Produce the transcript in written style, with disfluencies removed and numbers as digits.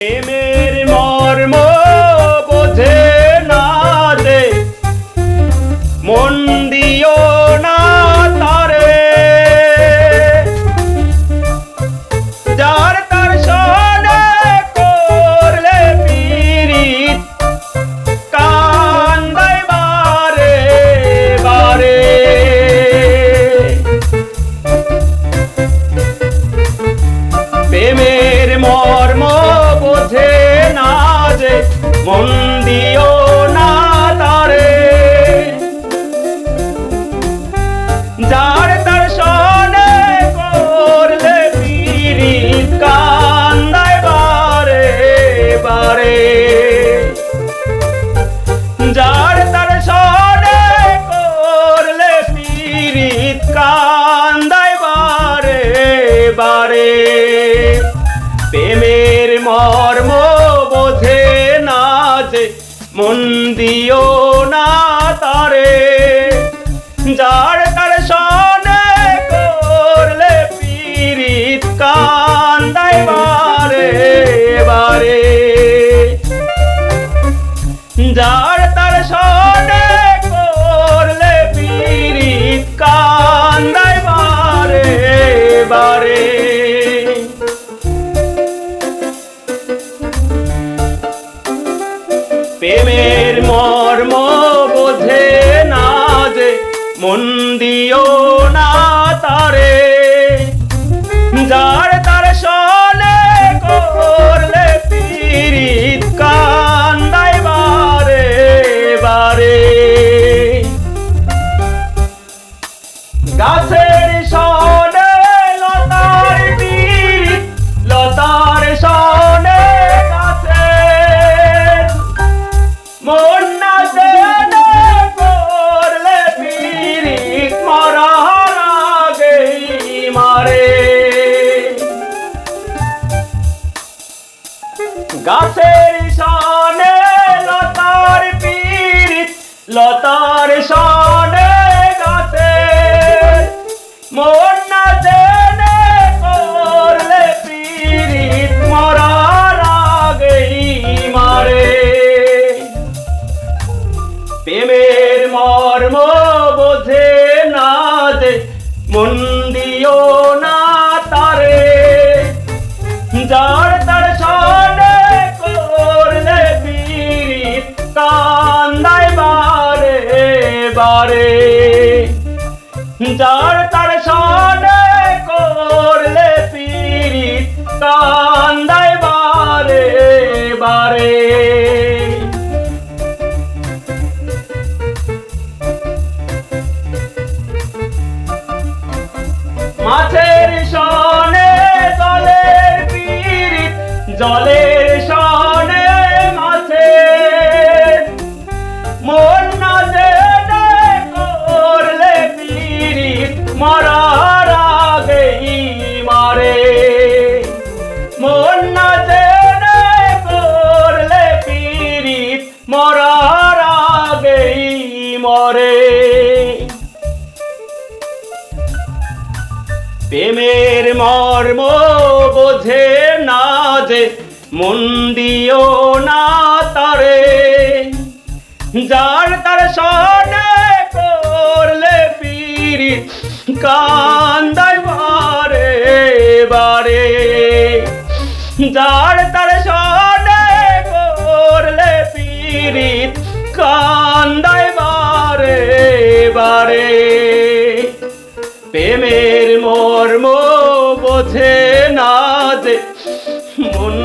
প্রেমের মর্ম বোঝে না যে মন দিও না তারে, যার তার সনে করলে পীড়িত কান্দায় বারে বারে। প্রেমের মর্ম বোঝে না যে মন দিও না তারে, যার তার সনে করলে পীড়িত কান্দায় বারে বারে। যার তার সনে করলে পীড়িত কান্দায় বারে বারে। প্রেমের মর্ম বোঝে না যে মন দিও না তারে, যার তার সনে করলে পীড়িত কান্দায় বারে বারে। যার তার সনে করলে পীড়িত কান্দায় বারে বারে। প্রেমের মর্ম বোঝে না যে মন দিও না তারে, যার তার সনে করলে পীড়িত কান্দায় বারে বারে। গাছের সনে লতার পীড়িত, লতার সনে গাছের মন না জেনে করলে পীড়িত মরার আগেই মারে। গাছের সনে লতার পীড়িত, লতার সনে গাছের মন না জেনে করলে পীড়িত মরার আগেই মারে। প্রেমের মর্ম বোঝে না যে মন দিও না তারে, যার তার সনে করলে পীড়িত কান্দায় বারে বারে। যার তার সনে করলে পীড়িত কান্দায় বারে বারে। মাছের সনে জলের পীড়িত, জলের সনে মাছের মন না জেনে করলে পীড়িত মরার আগেই মারে। মন না জেনে করলে পীড়িত মরার আগেই মরে। প্রেমের মর্ম বোঝে না যে মন দিও না তারে, যার তার সনে করলে পীড়িত কান্দায় বারে বারে। যার তার সনে করলে পীড়িত কান্দায় বারে বারে। প্রেমের মর্ম বোঝে না যে মন